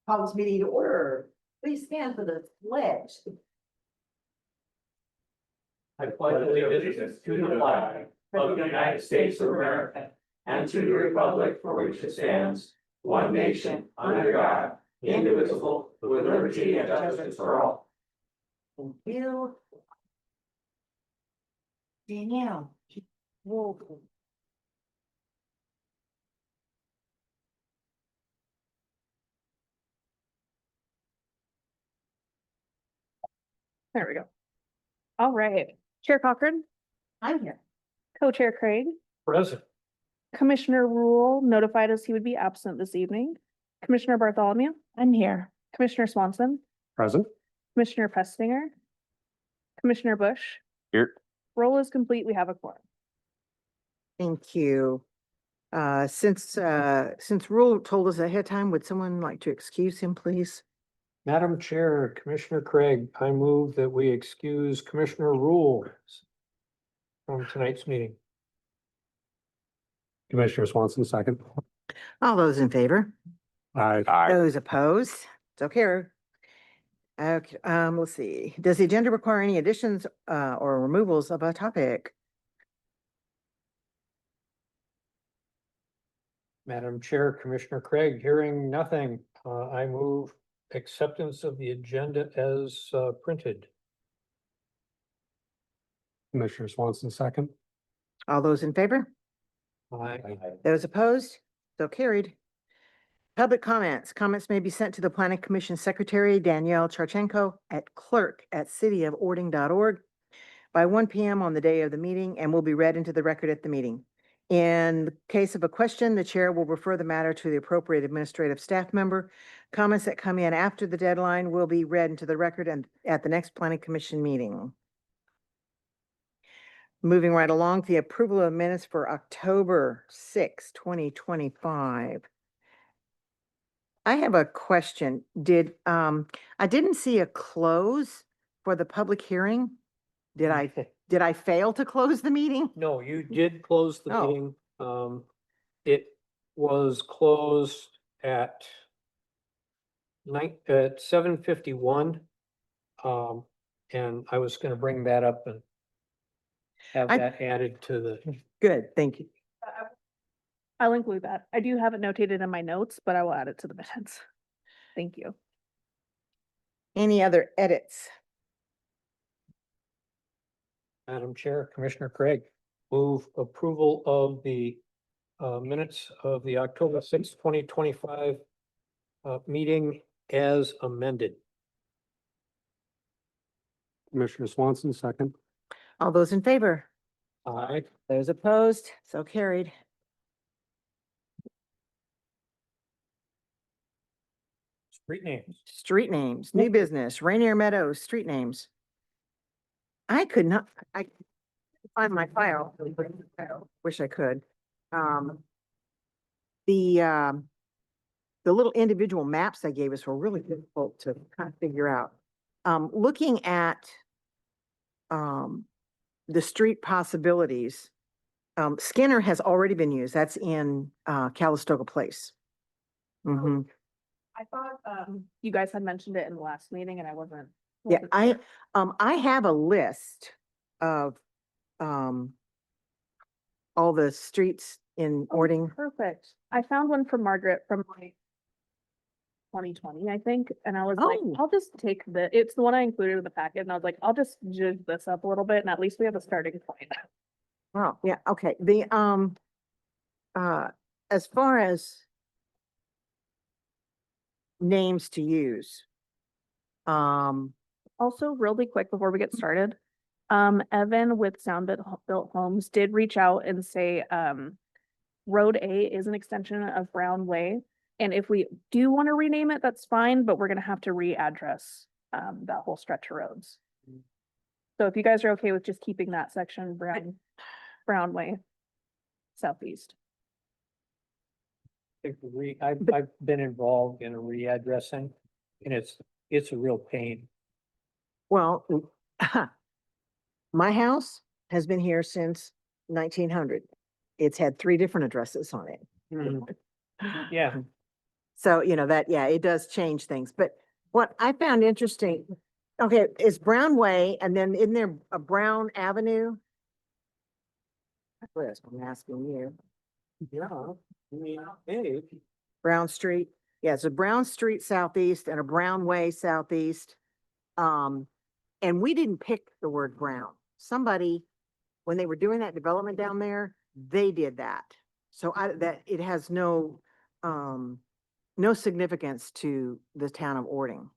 Call this meeting to order. Please stand for the pledge. I pledge allegiance to the flag of the United States of America and to the republic for which it stands, one nation, under God, indivisible, with liberty and justice for all. Thank you. Danielle. Roll call. There we go. All right. Chair Cochran, I'm here. Co-Chair Craig, Present. Commissioner Rule notified us he would be absent this evening. Commissioner Bartholomew. I'm here. Commissioner Swanson, Present. Commissioner Pestinger, Commissioner Bush. Here. Roll is complete. We have a quorum. Thank you. Since Rule told us ahead of time, would someone like to excuse him, please? Madam Chair, Commissioner Craig, I move that we excuse Commissioner Rule from tonight's meeting. Commissioner Swanson, second. All those in favor? Aye. Those opposed? So carried. Okay, let's see. Does the agenda require any additions or removals of a topic? Madam Chair, Commissioner Craig, hearing nothing, I move acceptance of the agenda as printed. Commissioner Swanson, second. All those in favor? Aye. Those opposed? So carried. Public comments. Comments may be sent to the Planning Commission Secretary Danielle Charchenko at clerk@cityofording.org by 1 p.m. on the day of the meeting and will be read into the record at the meeting. In the case of a question, the chair will refer the matter to the appropriate administrative staff member. Comments that come in after the deadline will be read into the record and at the next Planning Commission meeting. Moving right along, the approval of minutes for October 6, 2025. I have a question. I didn't see a close for the public hearing. Did I fail to close the meeting? No, you did close the Oh. meeting. It was closed at 7:51. And I was gonna bring that up and have I- that added to the, Good, thank you. I'll include that. I do have it notated in my notes, but I will add it to the minutes. Thank you. Any other edits? Madam Chair, Commissioner Craig, move approval of the minutes of the October 6th, 2025 meeting as amended. Commissioner Swanson, second. All those in favor? Aye. Those opposed? So carried. Street names. Street names, new business, Rainier Meadows, street names. I could not, I couldn't find my file. Wish I could. The little individual maps they gave us were really difficult to kind of figure out. Looking at the street possibilities, Skinner has already been used. That's in Calistoga Place. Mhm. I thought you guys had mentioned it in the last meeting and I wasn't. Yeah, wasn't sure. I have a list of, all the streets in Oh, Ording. Perfect. I found one from Margaret from like 2020, I think, and I was like, Oh. I'll just take it's the one I included in the packet, and I was like, I'll just jig this up a little bit, and at least we have a starting point. Oh, yeah, okay. As far as names to use, Also, really quick before we get started, Evan with Sound Built Homes did reach out and say, Road A is an extension of Brown Way. And if we do want to rename it, that's fine, but we're gonna have to readdress, that whole stretch of roads. So if you guys are okay with just keeping that section Brown Way Southeast. I've been involved in a readdressing and it's a real pain. well, my house has been here since 1900. It's had 3 different addresses on it. Yeah, So, that, yeah, it does change things. But what I found interesting, okay, is Brown Way and then isn't there a Brown Avenue? That's what I'm asking you. Yeah. Hey. Brown Street. Yeah, it's a Brown Street Southeast and a Brown Way Southeast. Um, and we didn't pick the word brown. Somebody, when they were doing that development down there, they did that. So that it has no significance to the town of Ording.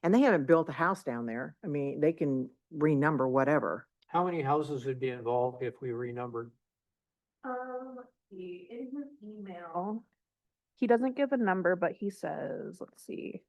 And they haven't built a house down there. I mean, they can renumber whatever. How many houses would be involved if we renumbered? Let's see, in his email, he doesn't give a number, but he says, let's see.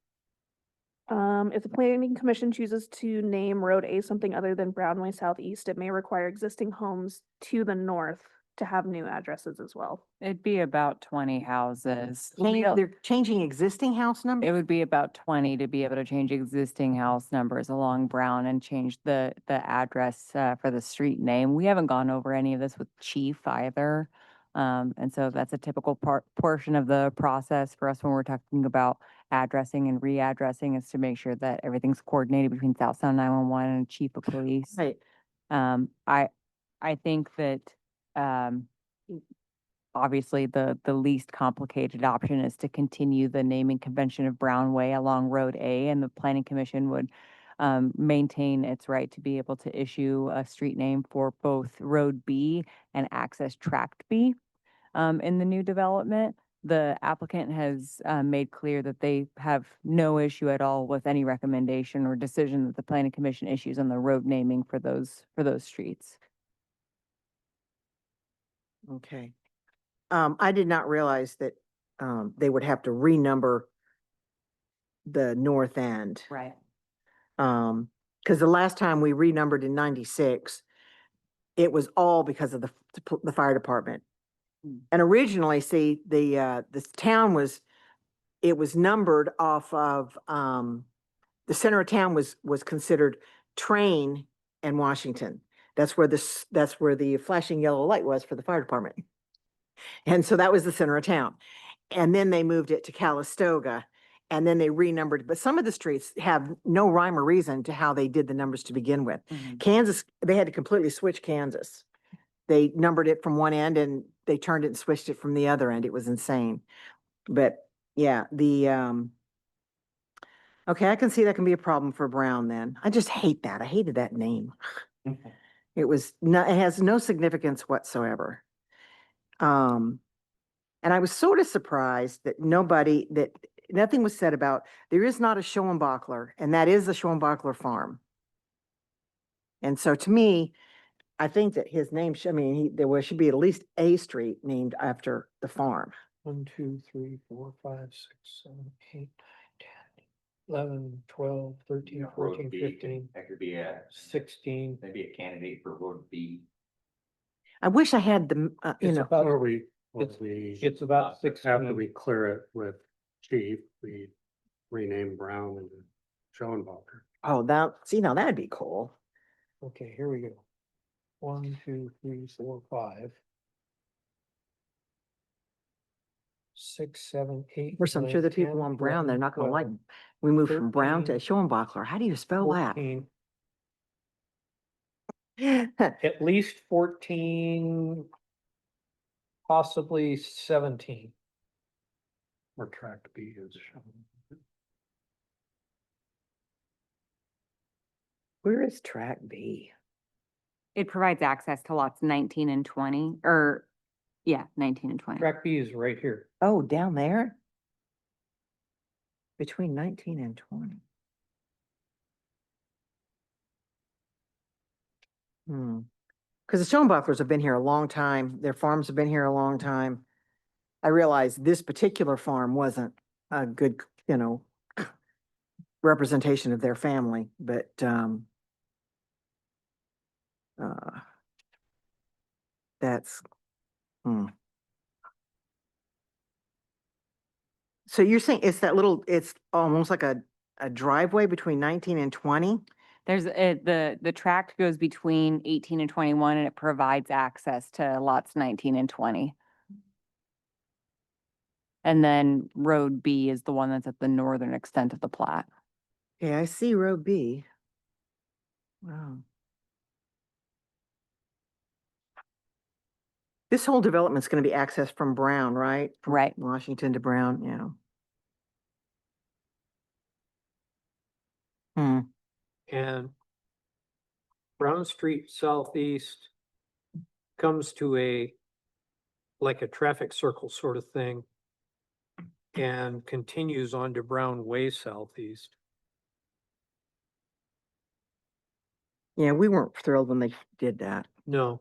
If the planning commission chooses to name Road A something other than Brownway Southeast, it may require existing homes to the north to have new addresses as well. It'd be about 20 houses. They're changing existing house It number? would be about 20 to be able to change existing house numbers along Brown and change the address for the street name. We haven't gone over any of this with chief either. And so that's a typical portion of the process for us when we're talking about addressing and readdressing, is to make sure that everything's coordinated between South Sound 911 and chief of police. Right. I think that, obviously the least complicated option is to continue the naming convention of Brown Way along Road A, and the planning commission would maintain its right to be able to issue a street name for both Road B and Access Tract B in the new development. The applicant has made clear that they have no issue at all with any recommendation or decision that the planning commission issues on the road naming for those streets. Okay. I did not realize that, they would have to renumber the north end. Right. Because the last time we renumbered in 96, it was all because of the fire department. And originally, see, this town was numbered off of, the center of town was considered Train and Washington. That's where the flashing yellow light was for the fire department. And so that was the center of town. And then they moved it to Calistoga, and then they renumbered, but some of the streets have no rhyme or reason to how they did the numbers to begin with. Kansas, they had to completely switch Kansas. They numbered it from one end and they turned it and switched it from the other end. It was insane. But yeah, okay, I can see that can be a problem for Brown then. I just hate that. I hated that name. It has no significance whatsoever. And I was sort of surprised that nothing was said about, there is not a Schoenbachler, and that is the Schoenbachler farm. And so to me, I think that his name there should be at least a street named after the farm. 1, 2, 3, 4, 5, 6, 7, 8, 9, 10, 11, 12, 13, 14, 15, That could be 16. maybe a candidate for Road B. I wish I had the, It's about, Or we, it's about after 16. we clear it with chief, we rename Brown and Schoenbacher. now that'd be cool. Okay, here we go. 1, 2, 3, 4, 5. 6, 7, 8. Of course, I'm sure the people on Brown, they're not gonna like, we moved from Brown to 13, Schoenbachler. How do you spell that? 14, at least 14, possibly 17. Or tract B is. Where is track B? It provides access to lots 19 and 20, or, yeah, 19 and 20. Track B is right here. Oh, down there? Between 19 and 20. Because the Schoenbachlers have been here a long time. Their farms have been here a long time. I realized this particular farm wasn't a good, representation of their family, but, that's, So you're saying it's almost like a driveway between 19 and 20? There's the tract goes between 18 and 21, and it provides access to lots 19 and 20. And then Road B is the one that's at the northern extent of the plat. Yeah, I see row B. Wow. This whole development's gonna be accessed from Brown, right? From Right. Washington to Brown, yeah. Hmm, And Brown Street Southeast comes to like a traffic circle sort of thing and continues on to Brown Way Southeast. yeah, we weren't thrilled when they did that. No,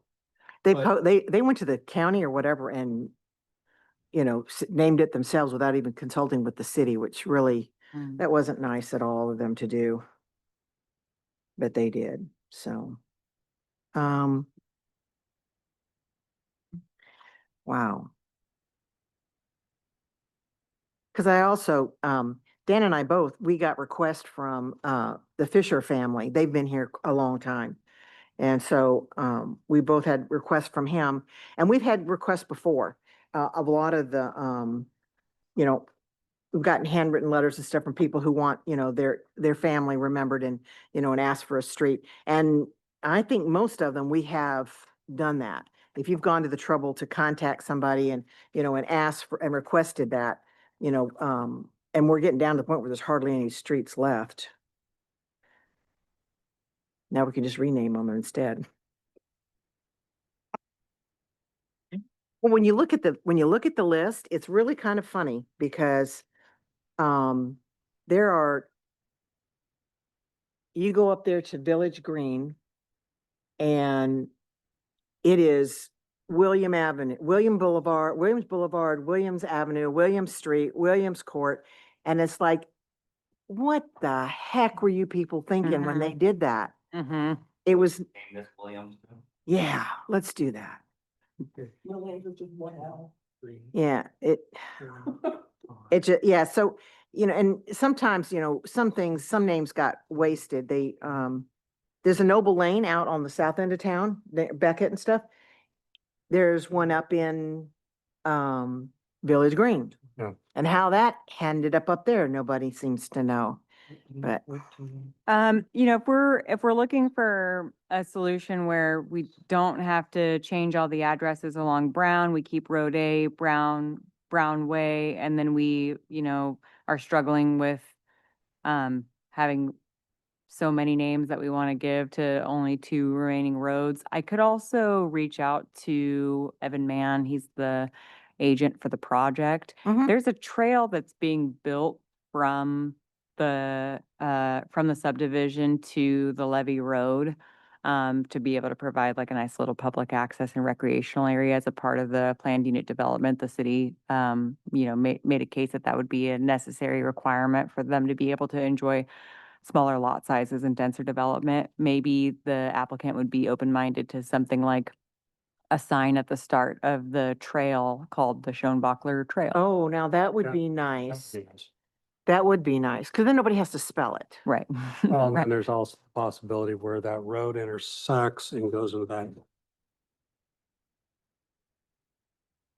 They But- they went to the county or whatever and, you know, named it themselves without even consulting with the city, which really, Mm. that wasn't nice at all of them to do. But they did, so. Um. Wow. Cause I also, Dan and I both, we got requests from, the Fisher family. They've been here a long time. And so, we both had requests from him and we've had requests before, of a lot of the, you know, we've gotten handwritten letters and stuff from people who want, you know, their family remembered and, you know, and ask for a street. And I think most of them, we have done that. If you've gone to the trouble to contact somebody and, you know, and asked for, and requested that, you know, and we're getting down to the point where there's hardly any streets left. Now we can just rename them instead. Well, when you look at the list, it's really kind of funny because, there are, you go up there to Village Green and it is William Avenue, Williams Boulevard, Williams Avenue, Williams Street, Williams Court. And it's like, what the heck were you people thinking when they did that? Mm-hmm. It was, Name this Williams. yeah, let's do that. Yeah, it just, yeah, so, you know, and sometimes, you know, some things, some names got wasted. They, there's a Noble Lane out on the south end of town, Beckett and stuff. There's one up in, Village Green. Yeah. And how that ended up there, nobody seems to know, but. You know, if we're looking for a solution where we don't have to change all the addresses along Brown, we keep Road A, Brown Way, and then we, you know, are struggling with having so many names that we want to give to only 2 remaining roads. I could also reach out to Evan Mann. He's the agent for the project. Mhm. There's a trail that's being built from the subdivision to the Levy Road, to be able to provide like a nice little public access and recreational area as a part of the planned unit development. The city, you know, made a case that that would be a necessary requirement for them to be able to enjoy smaller lot sizes and denser development. Maybe the applicant would be open-minded to something like a sign at the start of the trail called the Schoenbachler Trail. Oh, now that would Yeah, be That'd nice. be nice. That would be nice, because then nobody has to spell it. Right. Well, Right. and there's also the possibility where that road intersects and goes into that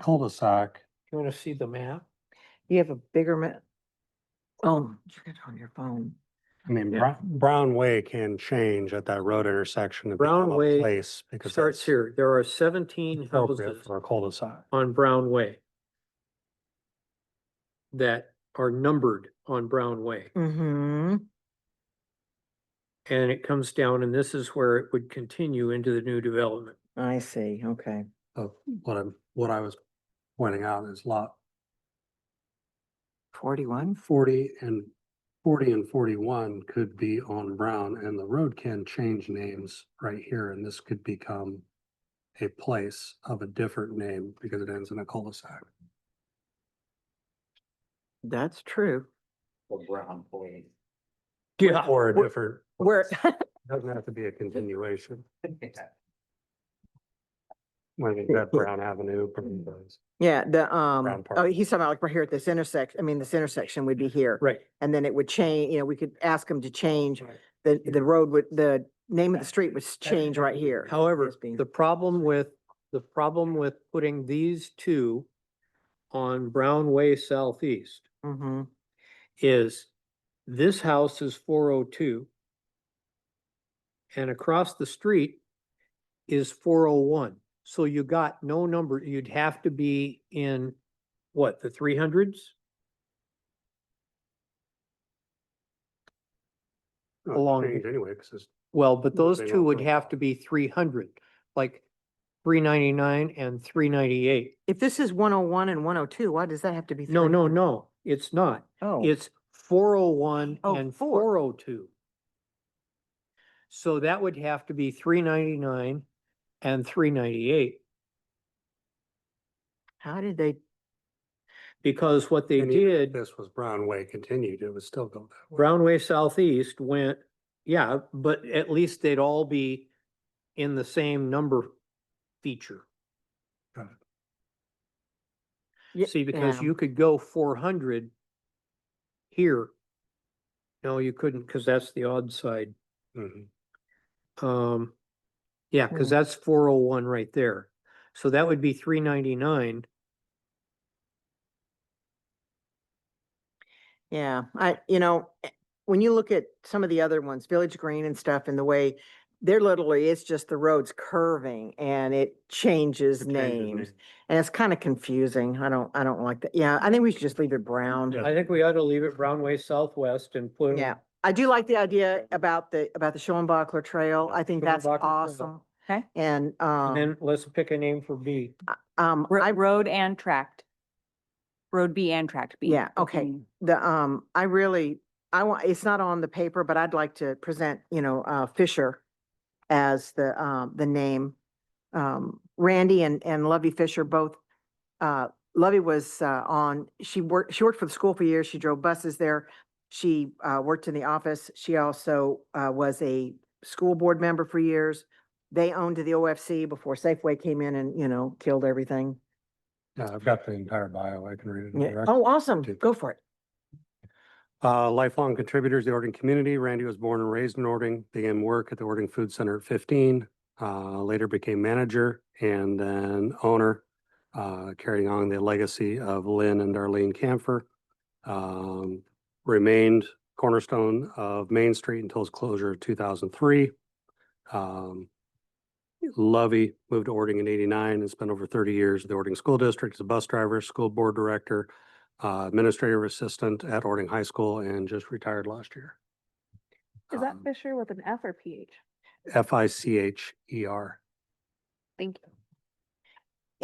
cul-de-sac. you want to see the map? You have a bigger oh, you got it on your phone. I mean, Yeah. Brown Way can change at that road intersection. to Brown become a Way place because Starts that's here. There are 17 appropriate houses for a cul-de-sac. on Brown Way that are numbered on Brown Way. Mm-hmm. And it comes down and this is where it would continue into the new development. I see, okay. So what I was pointing out is lot 41? 40 and 41 could be on Brown, and the road can change names right here, and this could become a place of a different name because it ends in a cul-de-sac. That's true. Or Brown Way. Or a different, Where, doesn't have to be a continuation. When you got Brown Avenue. Brown Place. yeah, the, Brown Park. oh, he's talking about like right here at this intersection, I mean, this intersection would be here. Right. And then it would change, you know, we could ask them to change, Right. the road would, the name of the street would change right here. However, As being- the problem with putting these two on Brown Way Southeast Mm-hmm. is, this house is 402. And across the street is 401. So you got no number, you'd have to be in, what, the 300s? No, Along change here. anyway, because it's Well, but those Moving two off would of- have to be 300, like 399 and 398. If this is 101 and 102, why does that have to be? No, no, 300? no, it's not. Oh, It's 401 Oh, and 4. 402. So that would have to be 399 and 398, how did they? because what they and even if did, this was Brown Way continued, it would still go that way. Brown Way Southeast went, yeah, but at least they'd all be in the same number feature. Ye- See, because yeah. you could go 400 here. No, you couldn't, because that's the odd side. Mhm. Yeah, because Hmm. that's 401 right there. So that would be 399. Yeah, when you look at some of the other ones, Village Green and stuff, and the way they're literally, it's just the road's curving and it changes It changes names. names. And it's kind of confusing. I don't like that. Yeah, I think we should just leave it brown. Yeah. I think we ought to leave it Brown Way Southwest and put. 'em- Yeah, I do like the idea about the Schoenbachler Trail. I think that's Schoenbacher Trail. awesome. Okay. And, And then let's pick a name for B. Road and tract. Road B and tract B. Yeah, okay. Continue. I want, it's not on the paper, but I'd like to present, Fisher as the name. Randy and Lovey Fisher both, Lovey was, she worked for the school for years. She drove buses there. She, worked in the office. She also, was a school board member for years. They owned the OFC before Safeway came in and, killed everything. Yeah, I've got the entire bio. I can read it. Yeah. direct. Oh, awesome. Dude. Go for it. Lifelong contributors, to the Ording community. Randy was born and raised in Ording, began work at the Ording Food Center at 15, later became manager and then owner, carrying on the legacy of Lynn and Darlene Camphor. Remained cornerstone of Main Street until its closure in 2003. Lovey moved to Ording in 89 and spent over 30 years at the Ording School District as a bus driver, school board director, administrative assistant at Ording High School, and just retired last year. Is that Fisher with an F or PH? Ficher. Thank you.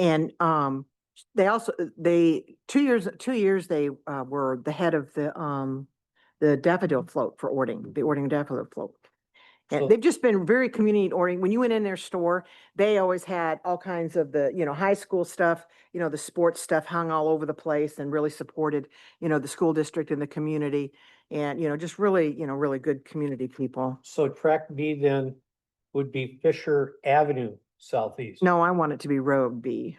And they also, 2 years they were the head of the daffodil float for Ording, the Ording daffodil float. So- And they've just been very community oriented. When you went in their store, they always had all kinds of the, high school stuff, the sports stuff hung all over the place and really supported, the school district and the community. And, just really, really good community people. So track B then would be Fisher Avenue Southeast. No, I want it to be Road B.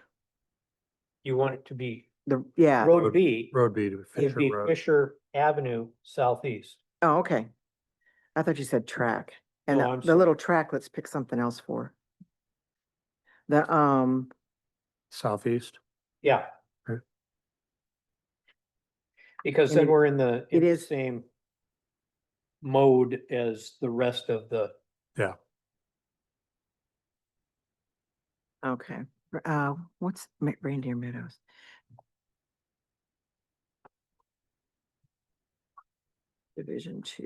You want it to be Yeah. Road B, Road B to would Fisher be Road. Fisher Avenue Southeast. Oh, okay. I thought you said track. And No, I'm the sorry. little track, let's pick something else for. The, Southeast. Yeah. Okay. Because And then it- we're in the it the is- same mode as the rest of the, okay, what's Reindeer Meadows? Division 2.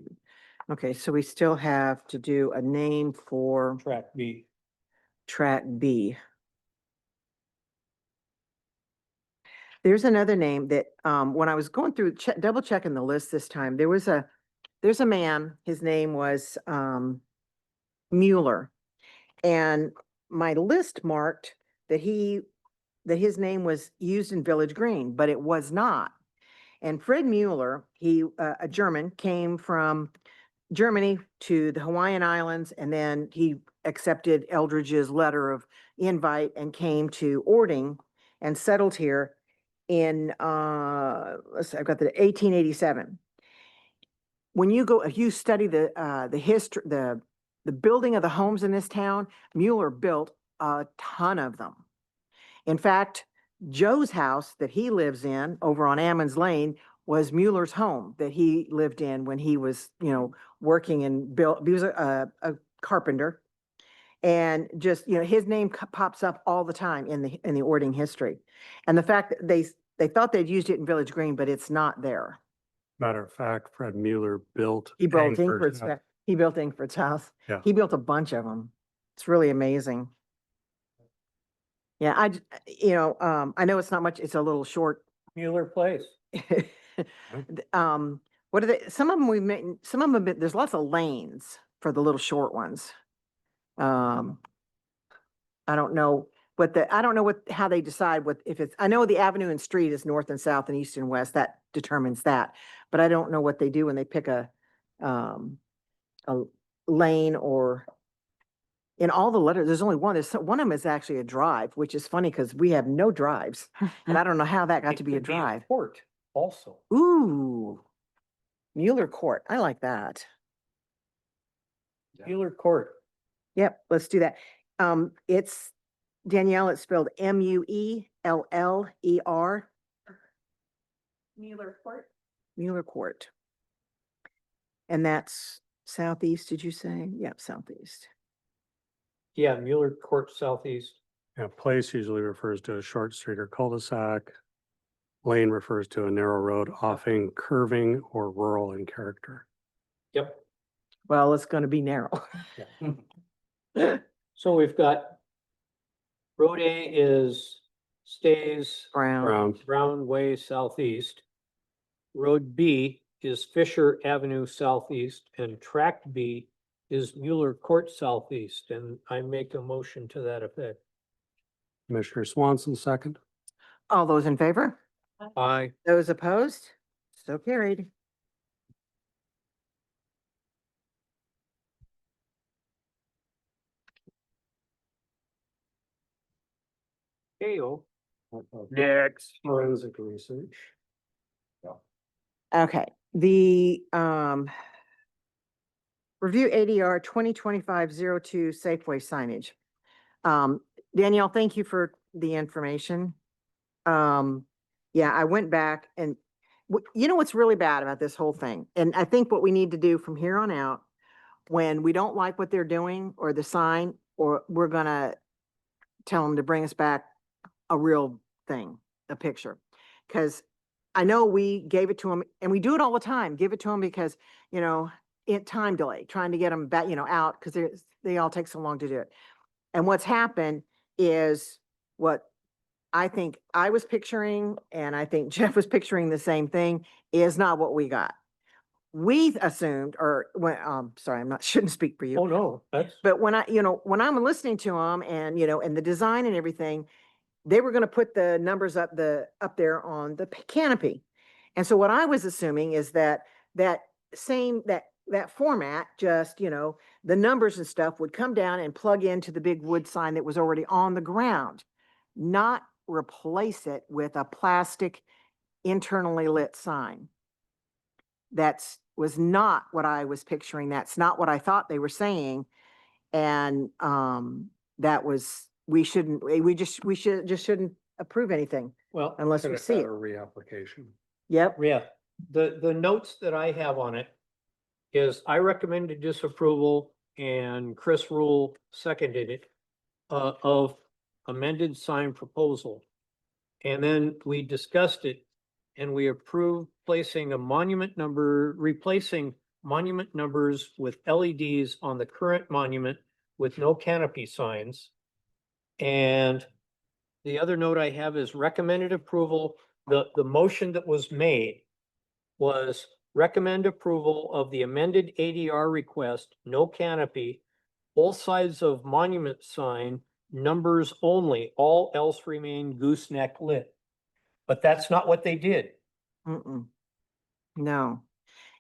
Okay, so we still have to do a name for track B. track B. There's another name that, when I was going through, double checking the list this time, there's a man, his name was, Mueller. And my list marked that his name was used in Village Green, but it was not. And Fred Mueller, he, a German, came from Germany to the Hawaiian Islands, and then he accepted Eldridge's letter of invite and came to Ording and settled here in, let's see, I've got the 1887. When you go, if you study the history, the building of the homes in this town, Mueller built a ton of them. In fact, Joe's house that he lives in over on Ammons Lane was Mueller's home that he lived in when he was, working and built, he was a carpenter. And just, his name pops up all the time in the Ording history. And the fact that they thought they'd used it in Village Green, but it's not there. Matter of fact, Fred Mueller built. He built Angford's Ingford's, house. he built Ingford's house. Yeah. He built a bunch of them. It's really amazing. Yeah, I know it's not much, it's a little short. Mueller Place. What are they, some of them we made, some of them, there's lots of lanes for the little short ones. I don't know how they decide if it's, I know the avenue and street is north and south and east and west, that determines that. But I don't know what they do when they pick a lane or in all the letters, there's only one, one of them is actually a drive, which is funny because we have no drives. And I don't know how that got to be a drive. Court also. Ooh, Mueller Court. I like that. Mueller Court. Yep, let's do that. It's Danielle, it's spelled Mueller. Mueller Court. Mueller Court. And that's southeast, did you say? Yep, southeast. Yeah, Mueller Court Southeast. Yeah, place usually refers to a short street or cul-de-sac. Lane refers to a narrow road, often curving or rural in character. Yep. Well, it's gonna be narrow. So we've got Road A stays Brown. Brown Way Southeast. Road B is Fisher Avenue Southeast, and Tract B is Mueller Court Southeast, and I make a motion to that effect. Commissioner Swanson, second. All those in favor? Aye. Those opposed? So carried. Ayo. Next. Forensic research. Okay, the review ADR 2025-02 Safeway signage. Danielle, thank you for the information. Yeah, I went back and you know what's really bad about this whole thing? And I think what we need to do from here on out, when we don't like what they're doing or the sign, or we're gonna tell them to bring us back a real thing, a picture. Because I know we gave it to them and we do it all the time, give it to them because, time delay, trying to get them back, out because they all take so long to do it. And what's happened is what I think I was picturing, and I think Jeff was picturing the same thing, is not what we got. We assumed, or when, sorry, shouldn't speak for you. Oh, no, that's. But when when I'm listening to them and, and the design and everything, they were going to put the numbers up there on the canopy. And so what I was assuming is that format, just, the numbers and stuff would come down and plug into the big wood sign that was already on the ground, not replace it with a plastic internally lit sign. Was not what I was picturing. That's not what I thought they were saying. And we shouldn't approve anything Well, unless we see it. A reapplication. Yep. yeah, the notes that I have on it is I recommended disapproval and Chris Rule seconded it of amended sign proposal. And then we discussed it and we approved replacing monument numbers with LEDs on the current monument with no canopy signs. And the other note I have is recommended approval. The motion that was made was recommend approval of the amended ADR request, no canopy, both sides of monument sign, numbers only, all else remain gooseneck lit. But that's not what they did. Mm-mm. No.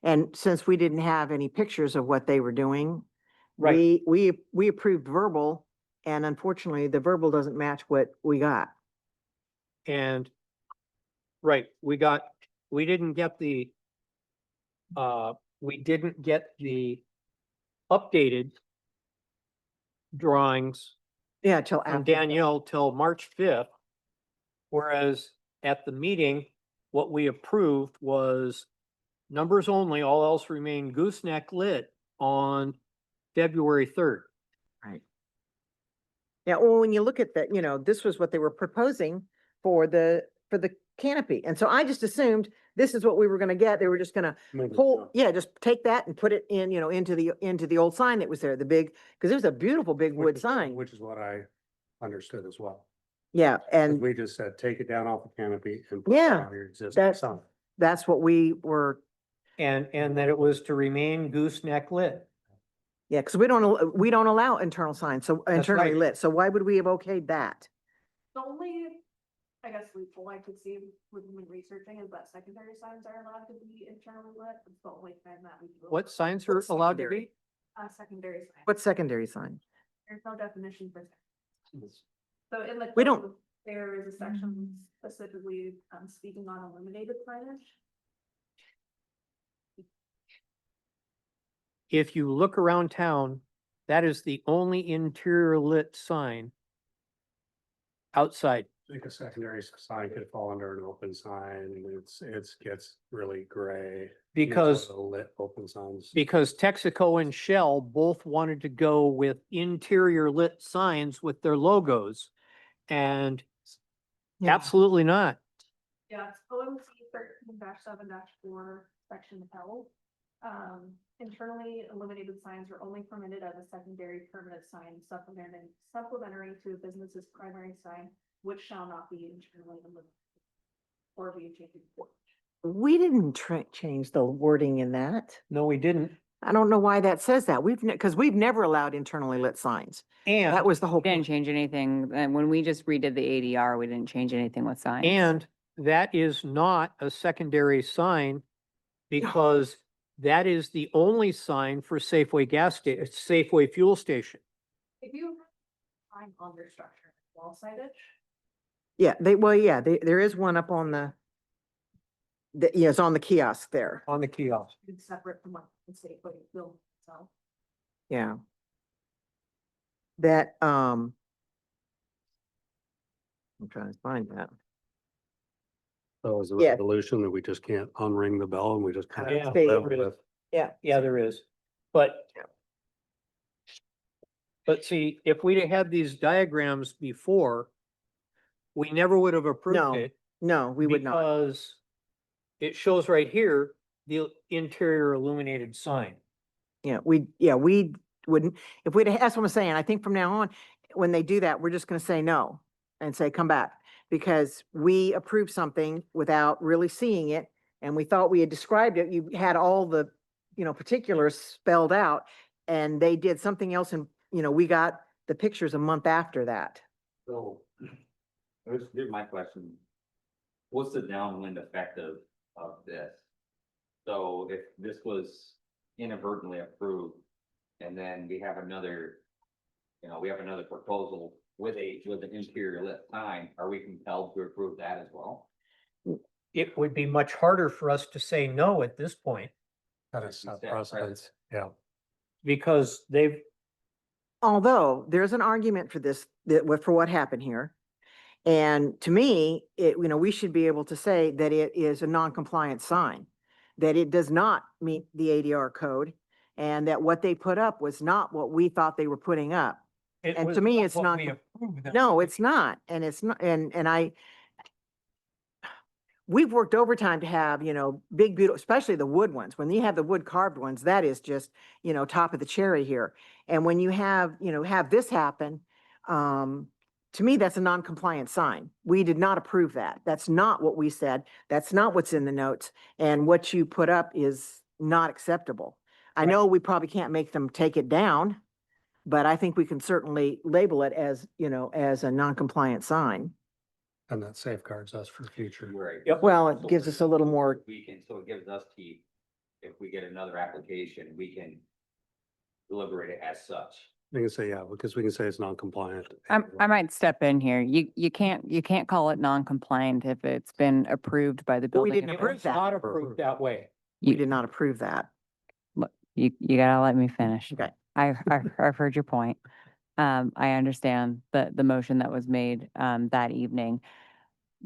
And since we didn't have any pictures of what they were doing, Right. we approved verbal, and unfortunately the verbal doesn't match what we got. And, right, we didn't get the updated drawings Yeah, till from after. Danielle till March 5th, Whereas at the meeting, what we approved was numbers only, all else remain gooseneck lit on February 3rd. Right. Yeah, well, when you look at that, this was what they were proposing for the canopy. And so I just assumed this is what we were gonna get. They were just gonna Maybe pull, so. yeah, just take that and put it in, into the old sign that was there, the big, because it was a beautiful big Which wood is- sign. Which is what I understood as well. Yeah, 'Cause and we just said, take it down off the canopy and put it Yeah, on your existing that's- sign. that's what we were, And that it was to remain gooseneck lit. yeah, because we don't allow internal signs, so internally right. lit. So why would we have okayed that? The only, I guess, loophole I could see with me researching is that secondary signs are allowed to be internally lit. It's the only time that we do. What signs are What's allowed to secondary? be? Secondary sign. What's secondary sign? There's no definition for. So in the. We don't- code, There is a section specifically, speaking on illuminated signage. If you look around town, that is the only interior lit sign outside. I think a secondary sign could fall under an open sign. It gets really gray. Because, The lit open signs. because Texaco and Shell both wanted to go with interior lit signs with their logos. And Yeah. absolutely not. Yeah, it's OMC 13-7-4, section L. Internally illuminated signs are only permitted as a secondary permanent sign supplementary to a business's primary sign, which shall not be internally illuminated or be changed. We didn't change the wording in that. No, we didn't. I don't know why that says that. Because we've never allowed internally lit signs. And, That was the whole We didn't point. change anything. And when we just redid the ADR, we didn't change anything with signs. and that is not a secondary sign because that is the only sign for Safeway Safeway fuel station. If you find on their structure, wall signage, Yeah, there is one up on it's on the kiosk there. On the kiosk. it's separate from what the Safeway building itself. Yeah. That, I'm trying to find that. So is the Yeah. resolution that we just can't unring the bell and we just kind Yeah. of Stay- live with. Yeah. Yeah, there is. But Yeah. but see, if we'd have had these diagrams before, we never would have No, approved it. No, we would not. Because it shows right here, the interior illuminated sign. Yeah, we wouldn't, if we'd, that's what I'm saying. I think from now on, when they do that, we're just gonna say no and say, come back. Because we approved something without really seeing it, and we thought we had described it. You had all the, particulars spelled out, and they did something else, and, we got the pictures a month after that. So, here's my question. What's the downwind effect of this? So if this was inadvertently approved, and then we have another, proposal with an interior lit sign, are we compelled to approve that as well? It would be much harder for us to say no at this point That is set Set precedence. Yeah. because they've, Although there's an argument for this, for what happened here. And to me, we should be able to say that it is a non-compliant sign, that it does not meet the ADR code, and that what they put up was not what we thought they were putting up. it And was to me, not it's what not- we approved them. No, it's not, and it's not, and we've worked overtime to have, big, beautiful, especially the wood ones. When you have the wood carved ones, that is just, top of the cherry here. And when you have, have this happen, to me, that's a non-compliant sign. We did not approve that. That's not what we said. That's not what's in the notes. And what you put up is not acceptable. I Right. know we probably can't make them take it down, but I think we can certainly label it as, as a non-compliant sign. And that safeguards us for future. Right. Yep. Well, it gives us a little more, So it gives us teeth. If we get another application, we can deliberate it as such. We can say, yeah, because we can say it's non-compliant. I might step in here. You can't call it non-compliant if it's been approved by the But we building. didn't It approve was that. not approved that way. we You, did not approve that. you gotta let me finish. Okay. I've heard your point. I understand the motion that was made, that evening.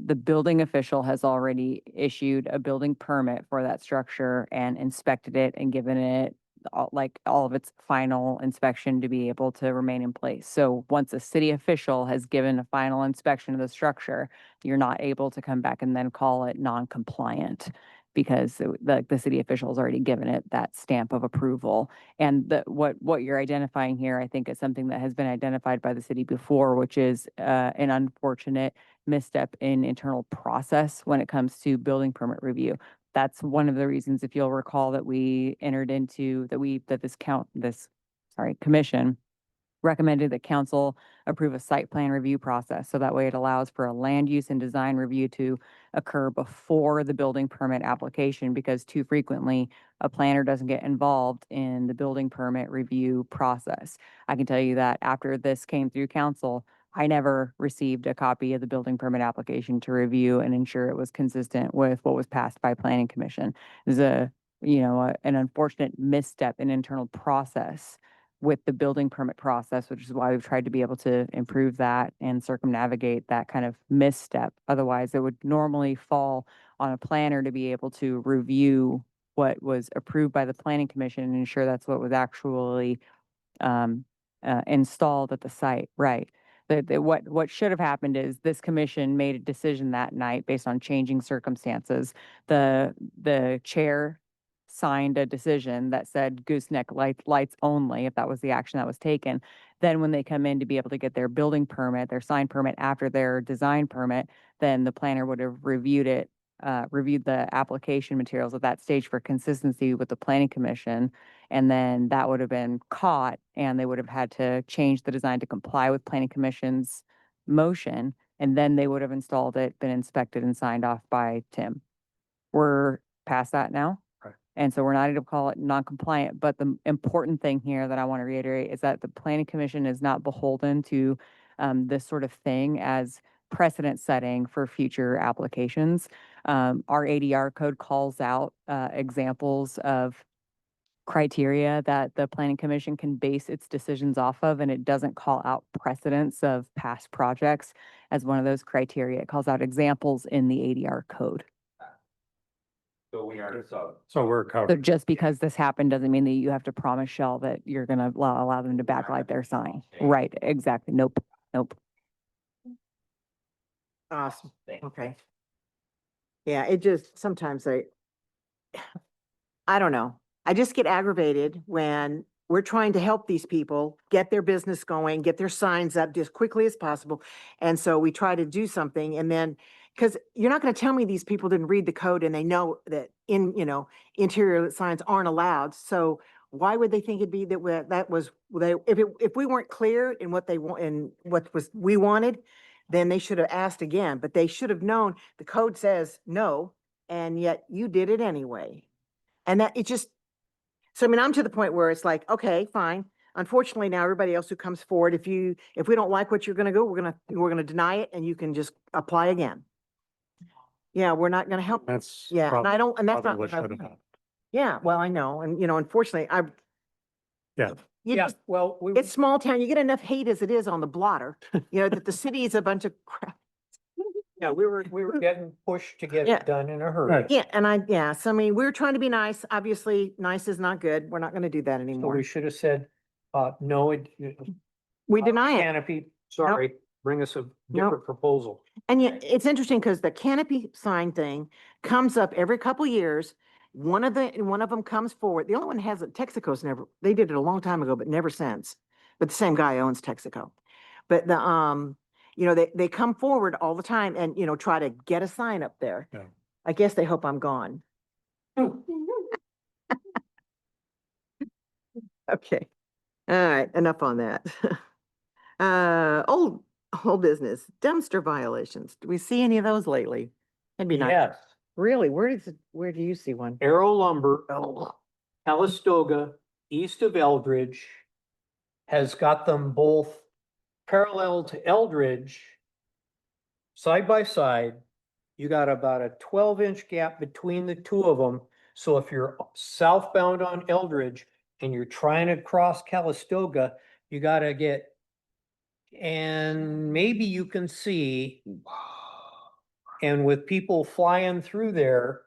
the building official has already issued a building permit for that structure and inspected it and given it all of its final inspection to be able to remain in place. So once a city official has given a final inspection of the structure, you're not able to come back and then call it non-compliant because the city official has already given it that stamp of approval. And what you're identifying here, I think, is something that has been identified by the city before, which is an unfortunate misstep in internal process when it comes to building permit review. That's one of the reasons, if you'll recall, that we entered into, commission recommended that council approve a site plan review process. So that way it allows for a land use and design review to occur before the building permit application, because too frequently a planner doesn't get involved in the building permit review process. I can tell you that after this came through council, I never received a copy of the building permit application to review and ensure it was consistent with what was passed by planning commission. It was an unfortunate misstep in internal process with the building permit process, which is why we've tried to be able to improve that and circumnavigate that kind of misstep. Otherwise, it would normally fall on a planner to be able to review what was approved by the planning commission and ensure that's what was actually installed at the site, right? What should have happened is this commission made a decision that night based on changing circumstances. The chair signed a decision that said gooseneck lights only, if that was the action that was taken. Then when they come in to be able to get their building permit, their sign permit after their design permit, then the planner would have reviewed the application materials at that stage for consistency with the planning commission. And then that would have been caught and they would have had to change the design to comply with planning commission's motion. And then they would have installed it, been inspected and signed off by Tim. We're past that now. Right. And so we're not able to call it non-compliant, but the important thing here that I want to reiterate is that the planning commission is not beholden to this sort of thing as precedent setting for future applications. Our ADR code calls out examples of criteria that the planning commission can base its decisions off of, and it doesn't call out precedents of past projects as one of those criteria. It calls out examples in the ADR code. So we are, so So we're So covered. just because this happened doesn't mean that you have to promise Shell that you're gonna allow them to backlight their sign. Right, exactly. Nope. Awesome. Okay. Yeah, it just, sometimes I don't know. I just get aggravated when we're trying to help these people get their business going, get their signs up as quickly as possible. And so we try to do something and then, because you're not going to tell me these people didn't read the code and they know that interior signs aren't allowed. So why would they think it'd be if we weren't clear in what they want and we wanted, then they should have asked again, but they should have known the code says no, and yet you did it anyway. And that it just, so I mean, I'm to the point where it's like, okay, fine. Unfortunately, now everybody else who comes forward, if we don't like what you're gonna go, we're gonna deny it and you can just apply again. Yeah, we're not gonna help. That's. Yeah, and I don't, and that's not. probably what I should have want. happened. Yeah, well, I know, and unfortunately, Yeah, Yeah, just, well, it's small town, you get enough hate as it is on the blotter, that the city is a bunch of crap. we were getting pushed to get Yeah. it done in a hurry. Right. Yeah, so I mean, we're trying to be nice. Obviously, nice is not good. We're not gonna do that So anymore. we should have said, no, We deny it. canopy, sorry, bring us a Nope. different proposal. And yet, it's interesting because the canopy sign thing comes up every couple years. One of them comes forward. The only one hasn't, Texaco's never, they did it a long time ago, but never since. But the same guy owns Texaco. But they come forward all the time and, try to get a sign up there. Yeah. I guess they hope I'm gone. Okay. All right, enough on that. Old business, dumpster violations. Do we see any of those lately? That'd be nice. Yes, Really? Where do you see one? Arrow Lumber, Oh, Calistoga, east of Eldridge, has got them both parallel to Eldridge, side by side. You got about a 12-inch gap between the two of them. So if you're southbound on Eldridge and you're trying to cross Calistoga, you gotta and maybe you can see And with people flying through there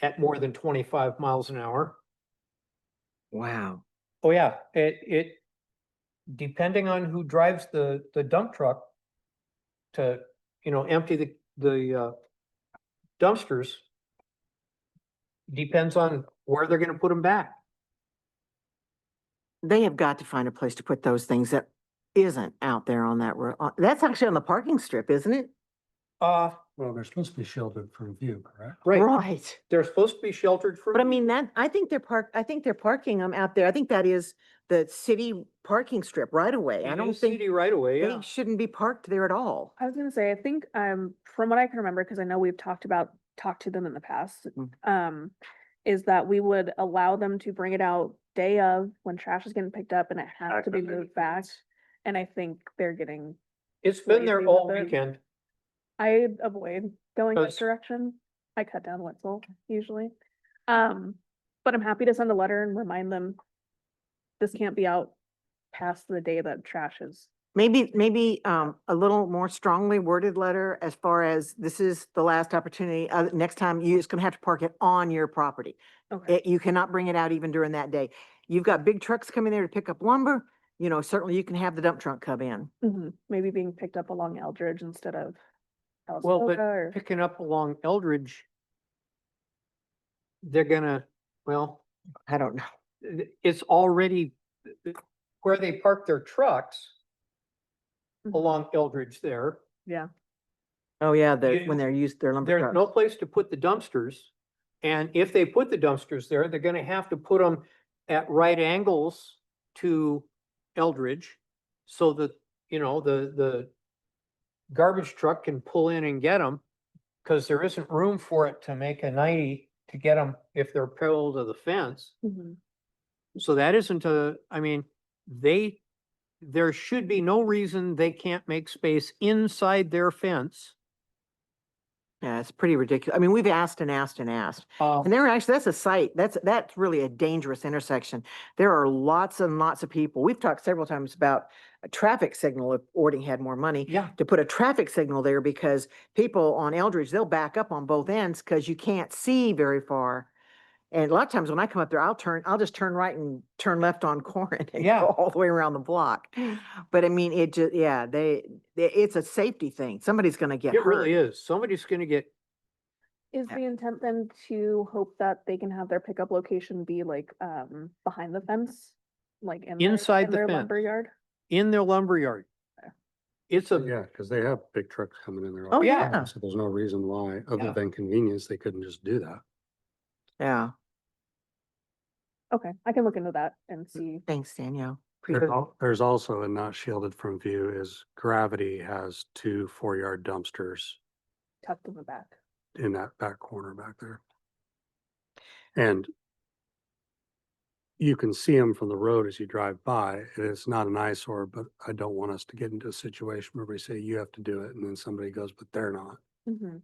at more than 25 miles an hour, Wow. oh yeah, depending on who drives the dump truck to, empty the dumpsters, depends on where they're gonna put them back. They have got to find a place to put those things that isn't out there on that road. That's actually on the parking strip, isn't it? Well, they're supposed to be sheltered from view, correct? Right, Right. they're supposed to be sheltered from. But I mean, I think they're parking them out there. I think that is the city parking strip right away. I It don't is think city right away, yeah. they shouldn't be parked there at all. I was gonna say, I think, from what I can remember, because I know we've talked to them in the past, is that we would allow them to bring it out day of when trash is getting picked up and it has to be moved back. And I think they're getting, It's been there lazy all with it. weekend. I avoid going that Because- direction. I cut down Wetzel usually. But I'm happy to send a letter and remind them this can't be out past the day that trash is. Maybe a little more strongly worded letter as far as this is the last opportunity. Next time you're just gonna have to park it on your property. Okay. You cannot bring it out even during that day. You've got big trucks coming there to pick up lumber, certainly you can have the dump truck come in. Maybe being picked up along Eldridge instead of Well, but Calistoga or. picking up along Eldridge, they're gonna, well, I don't know. it's already where they park their trucks Mhm. along Eldridge there. Yeah. Oh, yeah, You- when they're used, their lumber There's trucks. no place to put the dumpsters. And if they put the dumpsters there, they're gonna have to put them at right angles to Eldridge. So that, the garbage truck can pull in and get them. Cause there isn't room for it to make a 90 to get them if they're parallel to the fence. Mhm. So that isn't there should be no reason they can't make space inside their fence. Yeah, it's pretty ridiculous. I mean, we've asked and asked and asked. Uh, And that's a site, that's really a dangerous intersection. There are lots and lots of people. We've talked several times about a traffic signal if Ording had more money. Yeah. To put a traffic signal there because people on Eldridge, they'll back up on both ends because you can't see very far. And a lot of times when I come up there, I'll just turn right and turn left on Corin and Yeah. go all the way around the block. But I mean, it just, yeah, it's a safety thing. Somebody's gonna get It hurt. really is. Somebody's gonna get, Is Yeah. the intent then to hope that they can have their pickup location be like, behind the fence? Like in Inside the their fence. lumber yard? in their lumberyard. It's a, Yeah, because they have big trucks coming in there. Oh, all the yeah. time, So there's no reason why, Yeah. other than convenience, they couldn't just do that. Yeah, Okay, I can look into that and see. thanks, Danielle. There's also, and not shielded from view, is Gravity has 2 4-yard dumpsters Tucked in the back. in that back corner back there. And you can see them from the road as you drive by. And it's not an eyesore, but I don't want us to get into a situation where we say you have to do it and then somebody goes, but they're not. Mhm.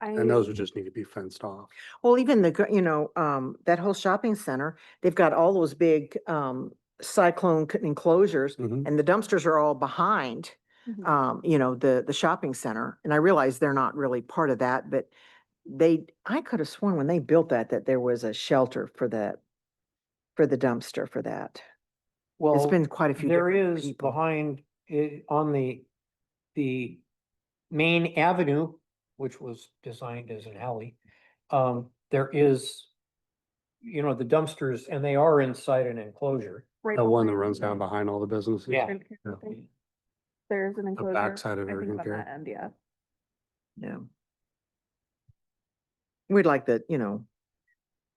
And those would just need to be fenced off. Well, even that whole shopping center, they've got all those big, cyclone enclosures Mhm. and the dumpsters are all behind, Mhm. the shopping center. And I realize they're not really part of that, but I could have sworn when they built that there was a shelter for the dumpster for that. It's well, been quite a few there different is people. behind it on the main avenue, which was designed as an alley. There is, the dumpsters and they are inside an enclosure. Right The one that behind runs down behind all the businesses. Yeah. Urgent care, I Yeah. think. There's an enclosure. backside of I think urgent on care. that end, yeah. Yeah. We'd like the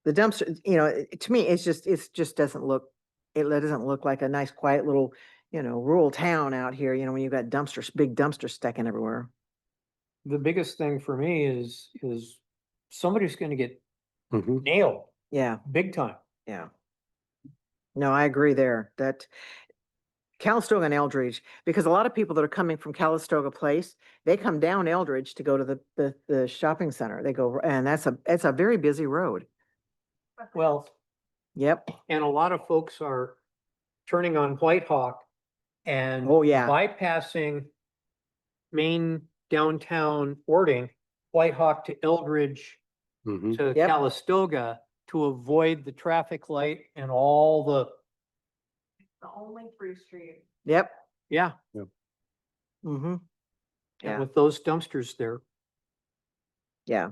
dumpster, to me, it just doesn't look, it doesn't look like a nice, quiet little, rural town out here, when you've got big dumpsters stacking everywhere. The biggest thing for me is somebody's gonna get Mhm. nailed Yeah, big time. yeah. No, I agree there, that Calistoga and Eldridge, because a lot of people that are coming from Calistoga Place, they come down Eldridge to go to the shopping center. They go, and it's a very busy road. Well, Yep. and a lot of folks are turning on White Hawk and Oh, yeah. bypassing Main downtown Ording, Whitehawk to Eldridge Mhm. to Yep. Calistoga to avoid the traffic light and all the, The only through street. Yep. yeah, Mm-hmm. and Yeah. with those dumpsters there. Yeah.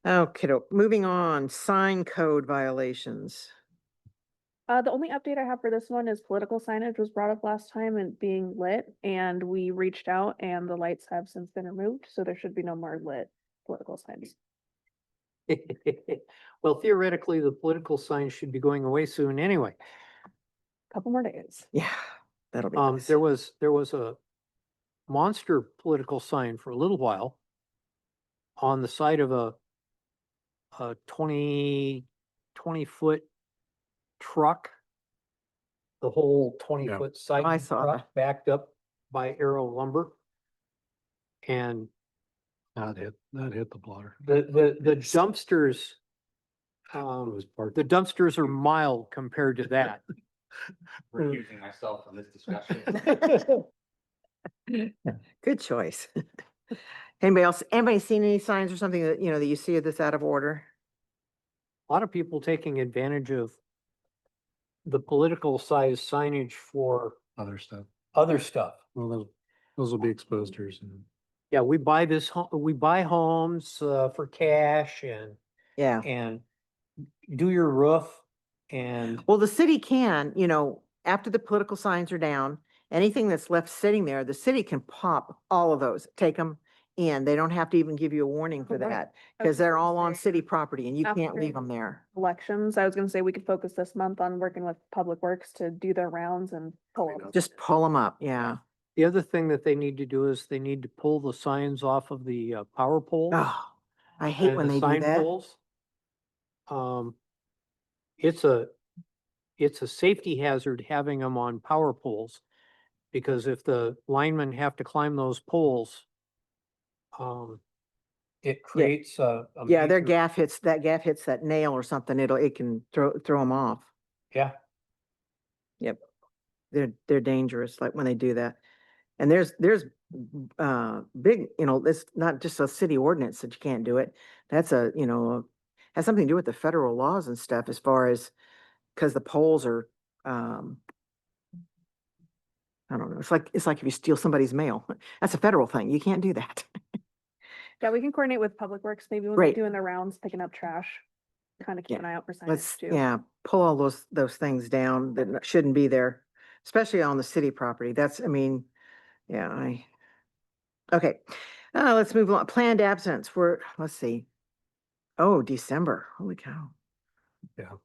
Okay, moving on, sign code violations. The only update I have for this one is political signage was brought up last time and being lit, and we reached out and the lights have since been removed, so there should be no more lit political signs. Well, theoretically, the political signs should be going away soon anyway. Couple more days. Yeah, that'll be nice. There was a monster political sign for a little while on the side of a 20 foot truck. The whole 20-foot side I saw truck that. backed up by Arrow Lumber. And That hit the blotter. the dumpsters, It was parked. the dumpsters are mild compared to that. Recusing myself from this discussion. Good choice. Anybody else, anybody seen any signs or something that, that you see that's out of order? A lot of people taking advantage of the political size signage for Other stuff. other stuff. Well, those will be exposed here soon. Yeah, we buy we buy homes for cash Yeah. and do your roof and Well, the city can, after the political signs are down, anything that's left sitting there, the city can pop all of those, take them in. They don't have to even give you a warning for Right. that because they're all on city property and you can't After- leave them there. Elections, I was gonna say we could focus this month on working with Public Works to do their rounds and pull them. Just pull them up. Yeah. the other thing that they need to do is they need to pull the signs off of the power poles. Oh, I hate and when the they do sign that. poles. It's a safety hazard having them on power poles. Because if the linemen have to climb those poles, it creates a. Yeah, their major- gaff hits that nail or something. It can throw them off. Yeah, Yep. They're dangerous, like when they do that. And there's big, it's not just a city ordinance that you can't do it. That's has something to do with the federal laws and stuff as far as, because the poles are, I don't know, it's like if you steal somebody's mail, that's a federal thing. You can't do that. Yeah, we can coordinate with Public Works, maybe when Great. they're doing their rounds, picking up trash. Kind of keep Yeah. an eye out for signage Let's, too. yeah, pull all those things down that shouldn't be there, especially on the city property. Yeah, okay. Let's move on. Planned absence. Let's see. Oh, December. Holy cow. Yeah. Wow.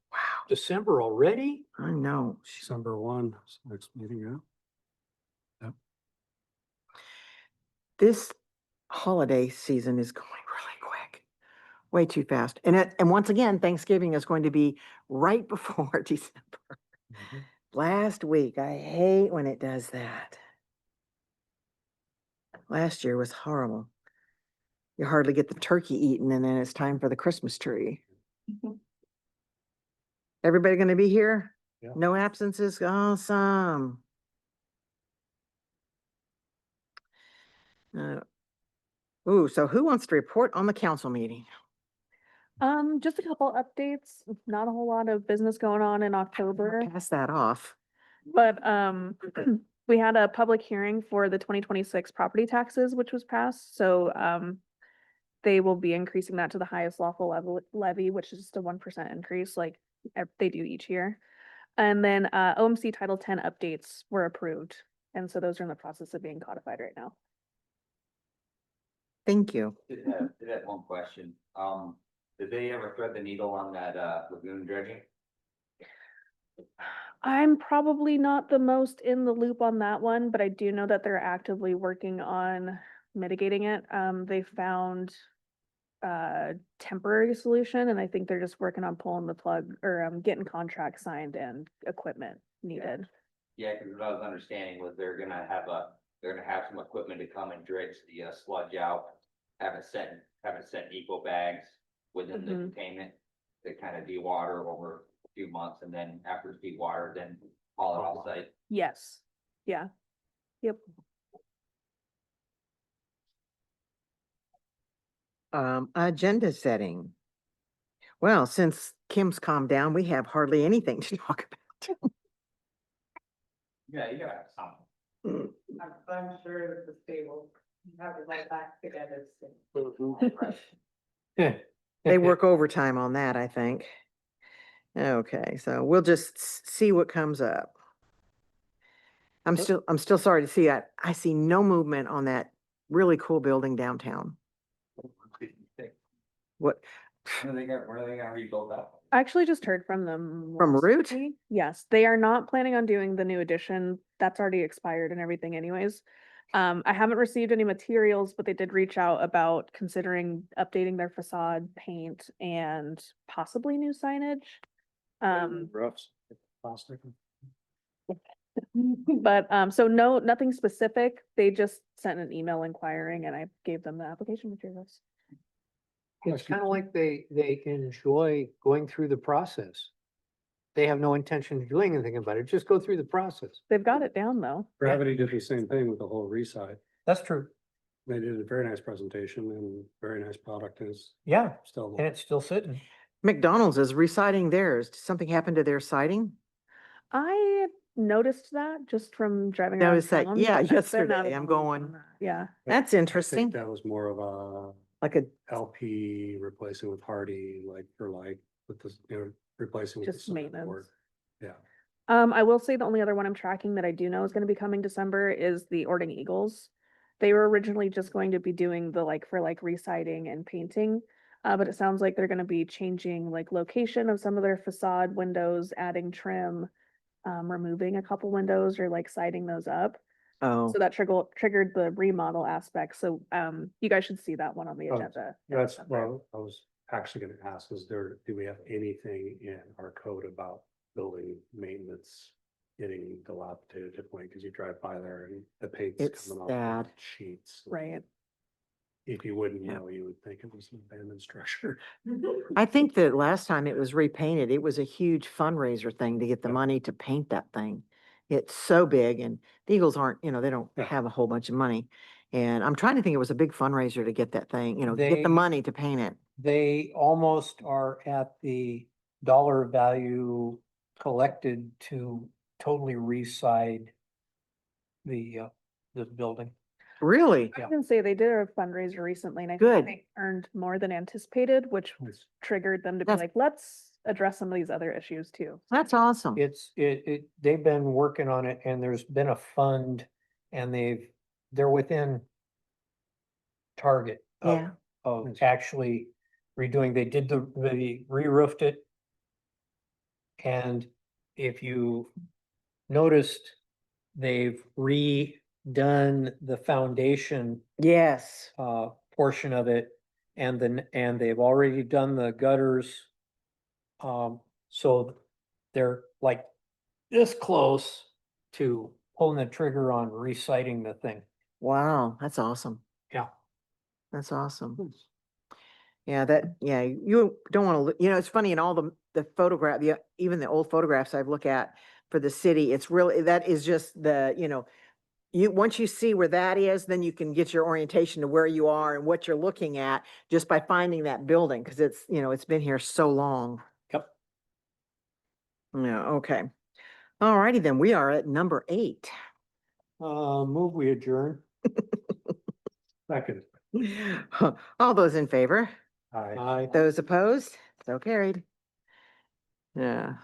December already? I know. December 1, next meeting, yeah. This holiday season is going really quick. Way too fast. And once again, Thanksgiving is going to be right before December. Mhm. Last week, I hate when it does that. Last year was horrible. You hardly get the turkey eaten and then it's time for the Christmas tree. Mhm. Everybody gonna be here? Yeah. No absences? Awesome. So who wants to report on the council meeting? Just a couple updates, not a whole lot of business going on in October. Pass that off. But we had a public hearing for the 2026 property taxes, which was passed, so they will be increasing that to the highest lawful levy, which is just a 1% increase like they do each year. And then OMC Title 10 updates were approved, and so those are in the process of being codified right now. Thank you. Did have one question. Did they ever thread the needle on that lagoon dredging? I'm probably not the most in the loop on that one, but I do know that they're actively working on mitigating it. They found a temporary solution, and I think they're just working on pulling the plug or getting contracts signed and equipment needed. Yeah, because what I was understanding was they're gonna have some equipment to come and dredge the sludge out. Have it set eco bags within the Mhm. containment to kind of de-water over a few months, and then after it's de-watered, then haul it off site. Yes. Yeah. Yep. Agenda setting. Well, since Kim's calmed down, we have hardly anything to talk about. Yeah, you gotta have something. I'm sure that the state will have it right back together soon. They work overtime on that, I think. Okay, so we'll just see what comes up. I'm still sorry to see, I see no movement on that really cool building downtown. What, Where are they gonna rebuild that? I actually just heard from them. From last Root? week. Yes, they are not planning on doing the new addition. That's already expired and everything anyways. I haven't received any materials, but they did reach out about considering updating their facade, paint, and possibly new signage. Roofs, plastic. But, so no, nothing specific. They just sent an email inquiring and I gave them the application materials. It's kind of like they enjoy going through the process. They have no intention of doing anything about it, just go through the process. They've got it down though. Gravity did the same thing with the whole reside. That's true. They did a very nice presentation and very nice product is Yeah, still. and it's still sitting. McDonald's is reciting theirs. Did something happen to their siding? I noticed that just from driving around. Noticed that, town, yeah, but I've been out yesterday. of I'm the loop going, on that. Yeah, That's I interesting. think that was more of a Like a, LP replacing with Hardy, like for like with this, replacing with the just circuit maintenance. board. Yeah. I will say the only other one I'm tracking that I do know is gonna be coming December is the Ording Eagles. They were originally just going to be doing the for reciting and painting. But it sounds like they're gonna be changing location of some of their facade windows, adding trim, removing a couple windows or siding those up. oh, So that triggered the remodel aspect. So, you guys should see that one on the Oh, agenda. in That's, December. well, I was actually gonna ask, do we have anything in our code about building maintenance getting dilapidated at the point, because you drive by there and the paint's It's coming off sad. the sheets. Right. If you wouldn't Yeah. know, you would think it was an abandoned structure. I think that last time it was repainted, it was a huge fundraiser thing to get the Yeah. money to paint that thing. It's so big and the Eagles aren't, they don't Yeah. have a whole bunch of money. And I'm trying to think it was a big fundraiser to get that thing, get the They- money to paint it. They almost are at the dollar value collected to totally reside the building. Really? I Yeah. can say they did a fundraiser recently and I Good. think they earned more than anticipated, which It's- triggered them to be That's- let's address some of these other issues too. That's awesome. They've been working on it and there's been a fund and they're within target Yeah. of Nice. actually redoing, they did they re-roofed it. And if you noticed, they've redone the foundation Yes. portion of it. And they've already done the gutters. So they're like this close to pulling the trigger on reciting the thing. Wow, that's awesome. Yeah. That's awesome. Yeah, you don't want to, it's funny in all the photograph, even the old photographs I've looked at for the city, it's really, that is just once you see where that is, then you can get your orientation to where you are and what you're looking at just by finding that building, because it's been here so long. Yep. Yeah, okay. All righty then, we are at number 8. Move we adjourn. Second. All those in favor? Aye. Those opposed? So carried. Yeah,